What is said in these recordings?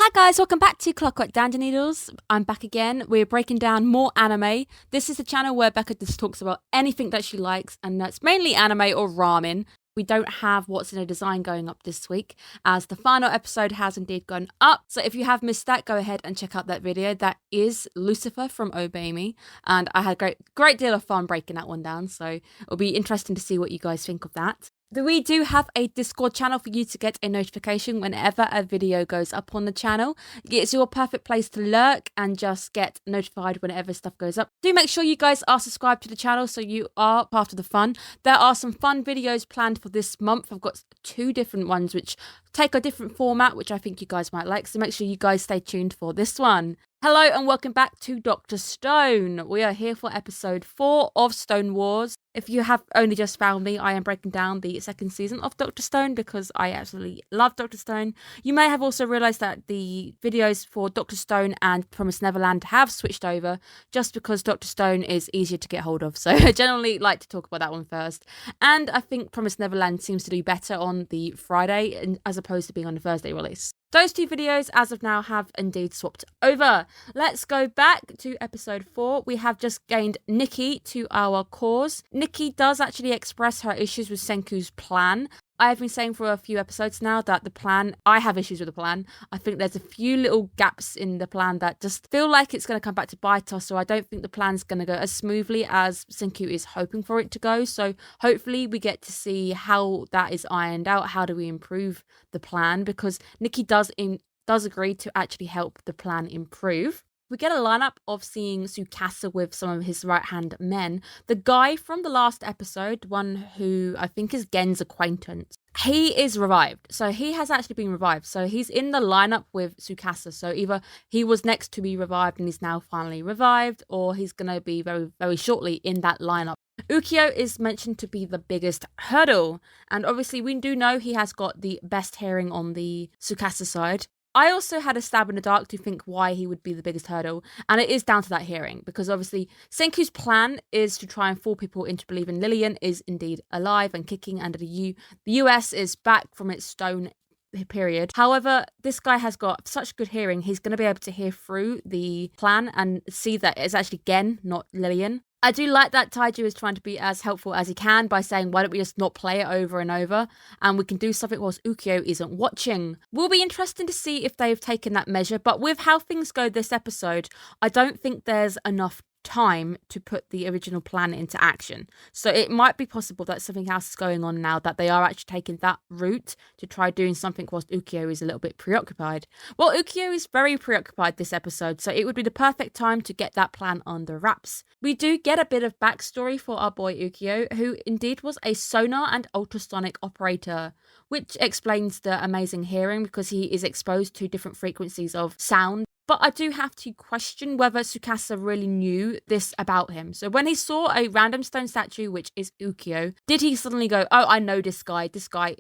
Hi guys, welcome back to Clockwork Noodles. I'm back again. We're breaking down more anime. This is the channel where Becca just talks about anything that she likes, and that's mainly anime or ramen. We don't have What's in a Design going up this week, as the final episode has indeed gone up. So if you have missed that, go ahead and check out that video. That is Lucifer from Obey Me, and I had a great deal of fun breaking that one down, so it'll be interesting to see what you guys think of that. We do have a Discord channel for you to get a notification whenever a video goes up on the channel. It's your perfect place to lurk and just get notified whenever stuff goes up. Do make sure you guys are subscribed to the channel so you are part of the fun. There are some fun videos planned for this month. I've got 2 different ones which take a different format, which I think you guys might like. So make sure you guys stay tuned for this one. Hello and welcome back to Dr. Stone. We are here for episode 4 of Stone Wars. If you have only just found me, I am breaking down the 2nd season of Dr. Stone because I absolutely love Dr. Stone. You may have also realised that the videos for Dr. Stone and Promised Neverland have switched over just because Dr. Stone is easier to get hold of. So I generally like to talk about that one first. And I think Promised Neverland seems to do better on the Friday as opposed to being on the Thursday release. Those 2 videos, as of now, have indeed swapped over. Let's go back to episode 4. We have just gained Nikki to our cause. Nikki does actually express her issues with Senku's plan. I have been saying for a few episodes now that I have issues with the plan. I think there's a few little gaps in the plan that just feel like it's going to come back to bite us, so I don't think the plan's going to go as smoothly as Senku is hoping for it to go. So hopefully we get to see how that is ironed out. How do we improve the plan? Because Nikki does agree to actually help the plan improve. We get a lineup of seeing Tsukasa with some of his right-hand men. The guy from the last episode, one who I think is Gen's acquaintance, he is revived. So he has actually been revived. So he's in the lineup with Tsukasa. So either he was next to be revived and he's now finally revived, or he's going to be very, very shortly in that lineup. Ukyo is mentioned to be the biggest hurdle. And obviously we do know he has got the best hearing on the Tsukasa side. I also had a stab in the dark to think why he would be the biggest hurdle, and it is down to that hearing, because obviously Senku's plan is to try and fool people into believing Lillian is indeed alive and kicking, and the US is back from its stone period. However, this guy has got such good hearing, he's going to be able to hear through the plan and see that it's actually Gen, not Lillian. I do like that Taiju is trying to be as helpful as he can by saying, why don't we just not play it over and over, and we can do something whilst Ukyo isn't watching. Will be interesting to see if they've taken that measure, but with how things go this episode, I don't think there's enough time to put the original plan into action. So it might be possible that something else is going on now, that they are actually taking that route to try doing something whilst Ukyo is a little bit preoccupied. Well, Ukyo is very preoccupied this episode, so it would be the perfect time to get that plan under wraps. We do get a bit of backstory for our boy Ukyo, who indeed was a sonar and ultrasonic operator, which explains the amazing hearing because he is exposed to different frequencies of sound. But I do have to question whether Tsukasa really knew this about him. So when he saw a random stone statue, which is Ukyo, did he suddenly go, oh, I know this guy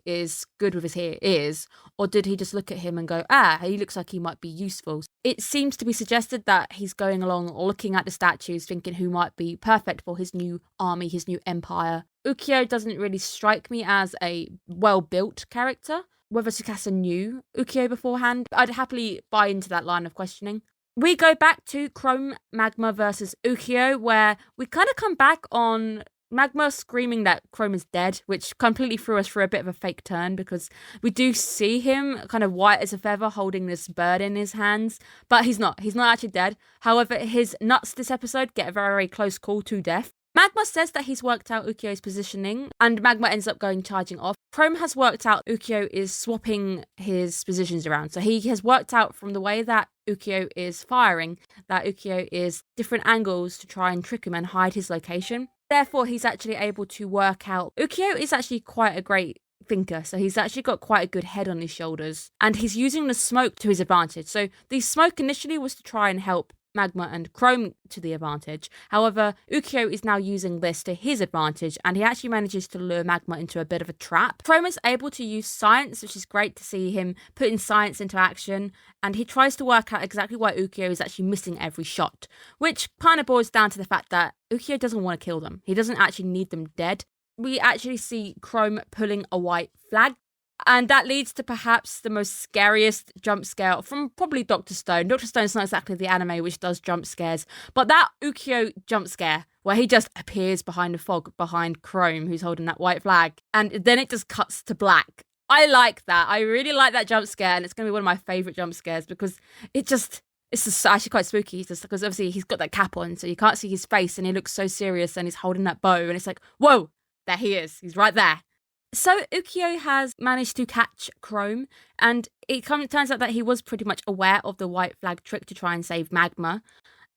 is good with his ears? Or did he just look at him and go, he looks like he might be useful? It seems to be suggested that he's going along looking at the statues, thinking who might be perfect for his new army, his new empire. Ukyo doesn't really strike me as a well-built character. Whether Tsukasa knew Ukyo beforehand, I'd happily buy into that line of questioning. We go back to Chrome, Magma versus Ukyo, where we kind of come back on Magma screaming that Chrome is dead, which completely threw us for a bit of a fake turn because we do see him kind of white as a feather holding this bird in his hands, but he's not actually dead. However, his nuts this episode get a very, very close call to death. Magma says that he's worked out Ukyo's positioning, and Magma ends up charging off. Chrome has worked out Ukyo is swapping his positions around. So he has worked out from the way that Ukyo is firing, that Ukyo is different angles to try and trick him and hide his location. Therefore, he's actually able to work out. Ukyo is actually quite a great thinker, so he's actually got quite a good head on his shoulders, and he's using the smoke to his advantage. So the smoke initially was to try and help Magma and Chrome to the advantage. However, Ukyo is now using this to his advantage, and he actually manages to lure Magma into a bit of a trap. Chrome is able to use science, which is great to see him putting science into action, and he tries to work out exactly why Ukyo is actually missing every shot, which kind of boils down to the fact that Ukyo doesn't want to kill them. He doesn't actually need them dead. We actually see Chrome pulling a white flag And that leads to perhaps the most scariest jump scare from probably Dr. Stone. Dr. Stone's not exactly the anime which does jump scares, but that Ukyo jump scare where he just appears behind a fog behind Chrome, who's holding that white flag, and then it just cuts to black. I like that. I really like that jump scare, and it's going to be one of my favourite jump scares because it's just actually quite spooky, just because obviously he's got that cap on, so you can't see his face, and he looks so serious, and he's holding that bow, and it's like, whoa, there he is. He's right there. So Ukyo has managed to catch Chrome, and it turns out that he was pretty much aware of the white flag trick to try and save Magma.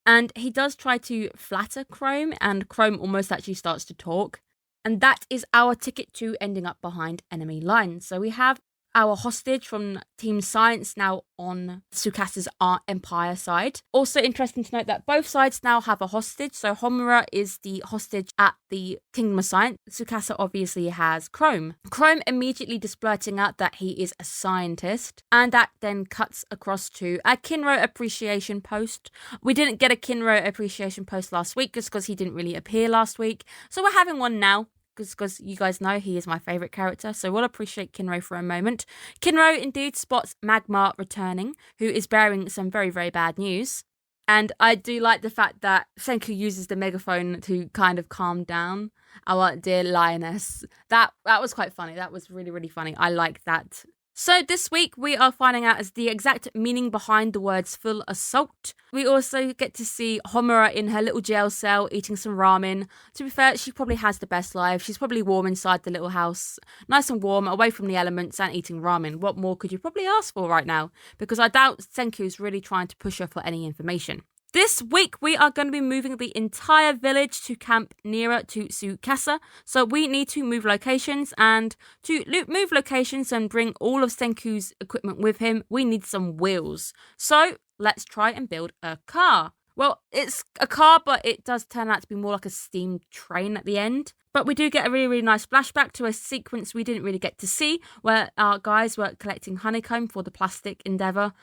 And he does try to flatter Chrome, and Chrome almost actually starts to talk. And that is our ticket to ending up behind enemy lines. So we have our hostage from Team Science now on Tsukasa's Empire side. Also interesting to note that both sides now have a hostage. So Homura is the hostage at the Kingdom of Science. Tsukasa obviously has Chrome. Chrome immediately just blurting out that he is a scientist. And that then cuts across to a Kinro appreciation post. We didn't get a Kinro appreciation post last week just because he didn't really appear last week. So we're having one now, because you guys know he is my favourite character, so we'll appreciate Kinro for a moment. Kinro indeed spots Magma returning, who is bearing some very, very bad news. And I do like the fact that Senku uses the megaphone to kind of calm down our dear lioness. That was quite funny. That was really, really funny. I like that. So this week we are finding out as the exact meaning behind the words full assault. We also get to see Homura in her little jail cell eating some ramen. To be fair, she probably has the best life. She's probably warm inside the little house. Nice and warm, away from the elements and eating ramen. What more could you probably ask for right now? Because I doubt Senku's really trying to push her for any information. This week, we are going to be moving the entire village to camp nearer to Tsukasa. So we need to move locations, and to move locations and bring all of Senku's equipment with him, we need some wheels. So let's try and build a car. Well, it's a car, but it does turn out to be more like a steam train at the end. But we do get a really, really nice flashback to a sequence we didn't really get to see, where our guys were collecting honeycomb for the plastic endeavour.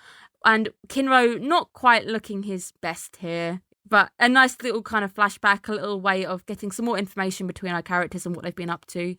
And Kinro not quite looking his best here, but a nice little kind of flashback, a little way of getting some more information between our characters and what they've been up to.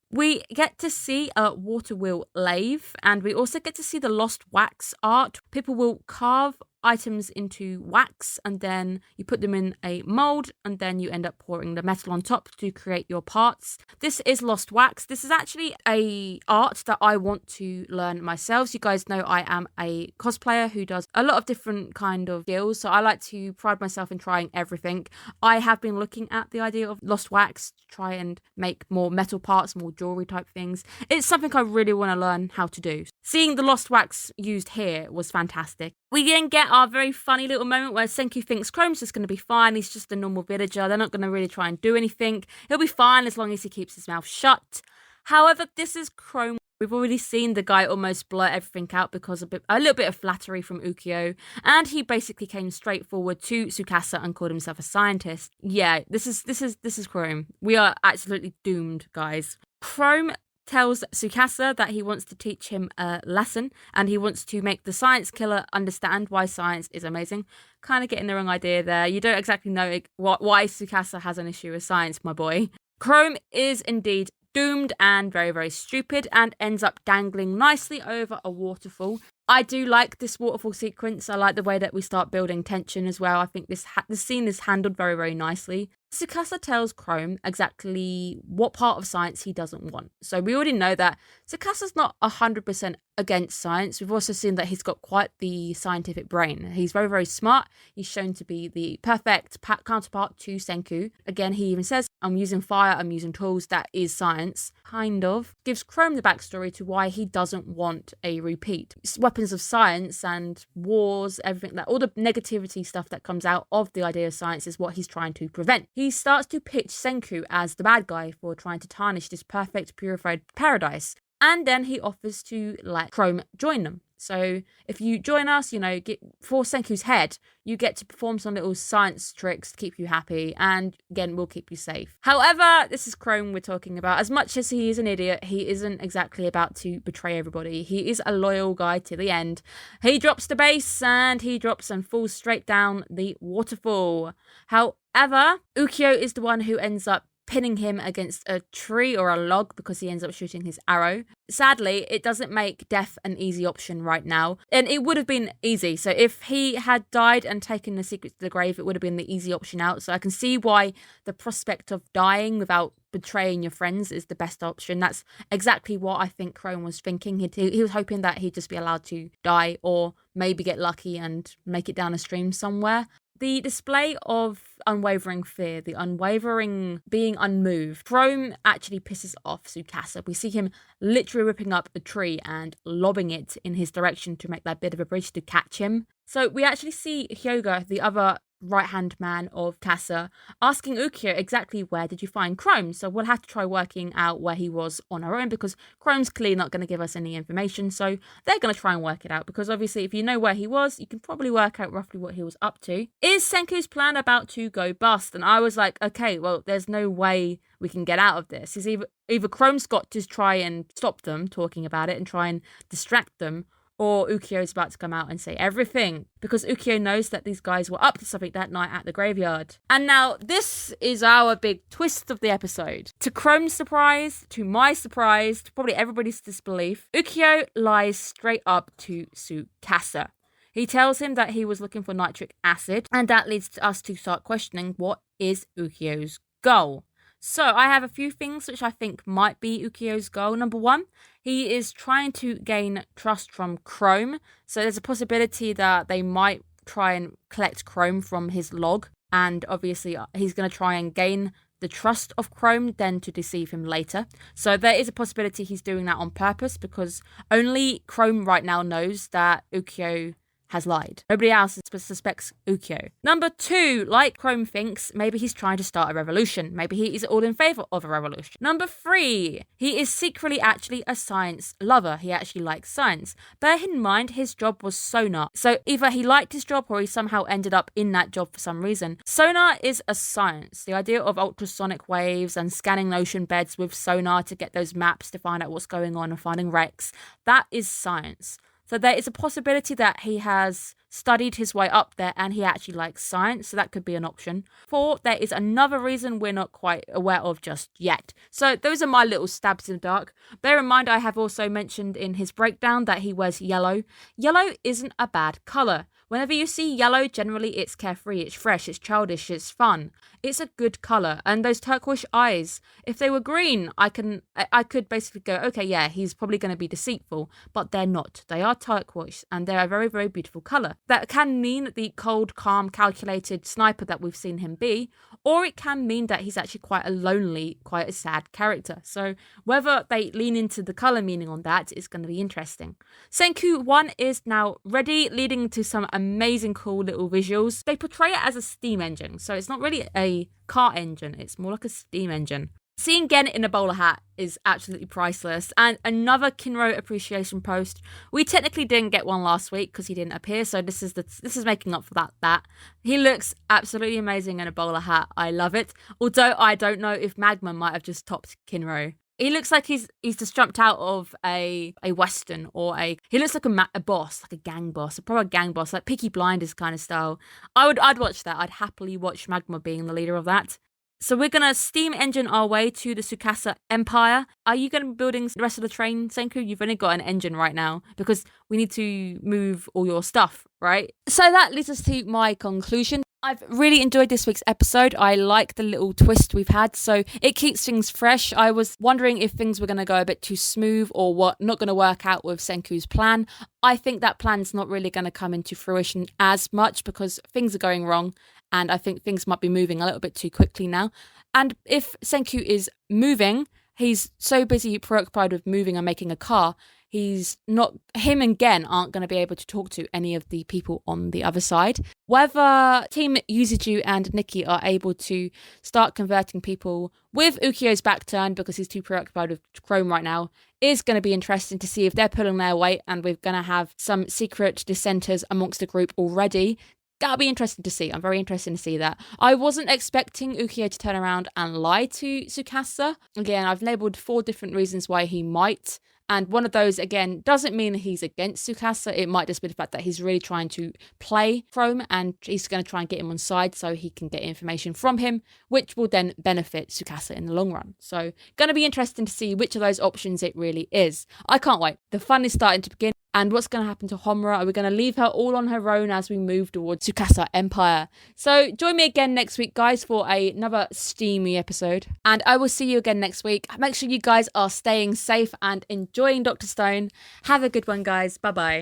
We get to see a water wheel lathe, and we also get to see the lost wax art. People will carve items into wax, and then you put them in a mold, and then you end up pouring the metal on top to create your parts. This is lost wax. This is actually a art that I want to learn myself. So you guys know I am a cosplayer who does a lot of different kind of skills, so I like to pride myself in trying everything. I have been looking at the idea of lost wax to try and make more metal parts, more jewelry type things. It's something I really want to learn how to do. Seeing the lost wax used here was fantastic. We then get our very funny little moment where Senku thinks Chrome's just going to be fine. He's just a normal villager. They're not going to really try and do anything. He'll be fine as long as he keeps his mouth shut. However, this is Chrome. We've already seen the guy almost blurt everything out because of a little bit of flattery from Ukyo. And he basically came straight forward to Tsukasa and called himself a scientist. Yeah, this is Chrome. We are absolutely doomed, guys. Chrome tells Tsukasa that he wants to teach him a lesson, and he wants to make the science killer understand why science is amazing. Kind of getting the wrong idea there. You don't exactly know why Tsukasa has an issue with science, my boy. Chrome is indeed doomed and very, very stupid, and ends up dangling nicely over a waterfall. I do like this waterfall sequence. I like the way that we start building tension as well. I think this scene is handled very, very nicely. Tsukasa tells Chrome exactly what part of science he doesn't want. So we already know that Tsukasa's not 100% against science. We've also seen that he's got quite the scientific brain. He's very, very smart. He's shown to be the perfect counterpart to Senku. Again, he even says, I'm using fire, I'm using tools, that is science. Kind of. Gives Chrome the backstory to why he doesn't want a repeat. Weapons of science and wars, everything, that all the negativity stuff that comes out of the idea of science is what he's trying to prevent. He starts to pitch Senku as the bad guy for trying to tarnish this perfect, purified paradise. And then he offers to let Chrome join them. So if you join us, for Senku's head, you get to perform some little science tricks to keep you happy. And again, we'll keep you safe. However, this is Chrome we're talking about. As much as he is an idiot, he isn't exactly about to betray everybody. He is a loyal guy to the end. He drops the base, and he drops and falls straight down the waterfall. However, Ukyo is the one who ends up pinning him against a tree or a log because he ends up shooting his arrow. Sadly, it doesn't make death an easy option right now. And it would have been easy. So if he had died and taken the secret to the grave, it would have been the easy option out. So I can see why the prospect of dying without betraying your friends is the best option. That's exactly what I think Crone was thinking. He was hoping that he'd just be allowed to die or maybe get lucky and make it down a stream somewhere. The display of unwavering fear, the unwavering being unmoved, Chrome actually pisses off Tsukasa. We see him literally ripping up a tree and lobbing it in his direction to make that bit of a bridge to catch him. So we actually see Hyoga, the other right-hand man of Kasa, asking Ukiyo exactly where did you find Chrome. So we'll have to try working out where he was on our own because Chrome's clearly not going to give us any information. So they're going to try and work it out because obviously if you know where he was, you can probably work out roughly what he was up to. Is Senku's plan about to go bust? And I was like, okay, well, there's no way we can get out of this. Is either Chrome's got to try and stop them talking about it and try and distract them, or Ukiyo's about to come out and say everything, because Ukiyo knows that these guys were up to something that night at the graveyard. And now this is our big twist of the episode. To Chrome's surprise, to my surprise, to probably everybody's disbelief, Ukiyo lies straight up to Tsukasa. He tells him that he was looking for nitric acid, and that leads us to start questioning what is Ukiyo's goal. So I have a few things which I think might be Ukiyo's goal. Number one, he is trying to gain trust from Chrome. So there's a possibility that they might try and collect Chrome from his log. And obviously he's going to try and gain the trust of Chrome, then to deceive him later. So there is a possibility he's doing that on purpose because only Chrome right now knows that Ukiyo has lied. Nobody else suspects Ukiyo. Number two, like Chrome thinks, maybe he's trying to start a revolution. Maybe he is all in favor of a revolution. Number three, he is secretly actually a science lover. He actually likes science. Bear in mind, his job was sonar. So either he liked his job or he somehow ended up in that job for some reason. Sonar is a science. The idea of ultrasonic waves and scanning ocean beds with sonar to get those maps to find out what's going on and finding wrecks, that is science. So there is a possibility that he has studied his way up there and he actually likes science. So that could be an option. Four, there is another reason we're not quite aware of just yet. So those are my little stabs in the dark. Bear in mind, I have also mentioned in his breakdown that he wears yellow. Yellow isn't a bad colour. Whenever you see yellow, generally it's carefree, it's fresh, it's childish, it's fun. It's a good colour. And those turquoise eyes, if they were green, I could basically go, okay, yeah, he's probably going to be deceitful. But they're not. They are turquoise and they're a very, very beautiful colour. That can mean the cold, calm, calculated sniper that we've seen him be, or it can mean that he's actually quite a lonely, quite a sad character. So whether they lean into the colour meaning on that is going to be interesting. Senku 1 is now ready, leading to some amazing cool little visuals. They portray it as a steam engine, so it's not really a car engine, it's more like a steam engine. Seeing Gen in a bowler hat is absolutely priceless. And another Kinro appreciation post. We technically didn't get one last week because he didn't appear, so this is making up for that. He looks absolutely amazing in a bowler hat. I love it. Although I don't know if Magma might have just topped Kinro. He looks like he's just jumped out of a western or he looks like a boss, like a gang boss, a proper gang boss, like Peaky Blinders kind of style. I'd watch that. I'd happily watch Magma being the leader of that. So we're going to steam engine our way to the Tsukasa Empire. Are you going to be building the rest of the train, Senku? You've only got an engine right now because we need to move all your stuff, right? So that leads us to my conclusion. I've really enjoyed this week's episode. I like the little twist we've had, so it keeps things fresh. I was wondering if things were going to go a bit too smooth or what not going to work out with Senku's plan. I think that plan's not really going to come into fruition as much because things are going wrong. And I think things might be moving a little bit too quickly now. And if Senku is moving, he's so busy preoccupied with moving and making a car, him and Gen aren't going to be able to talk to any of the people on the other side. Whether Team Yuzuju and Nikki are able to start converting people with Ukiyo's back turned because he's too preoccupied with Chrome right now is going to be interesting to see if they're pulling their weight and we're going to have some secret dissenters amongst the group already. That'll be interesting to see. I'm very interested to see that. I wasn't expecting Ukiyo to turn around and lie to Tsukasa. Again, I've labelled 4 different reasons why he might. And one of those, again, doesn't mean he's against Tsukasa. It might just be the fact that he's really trying to play Chrome, and he's going to try and get him on side so he can get information from him, which will then benefit Tsukasa in the long run. So going to be interesting to see which of those options it really is. I can't wait. The fun is starting to begin. And what's going to happen to Homura? Are we going to leave her all on her own as we move towards Tsukasa Empire? So join me again next week, guys, for another steamy episode. And I will see you again next week. Make sure you guys are staying safe and enjoying Dr. Stone. Have a good one, guys. Bye-bye.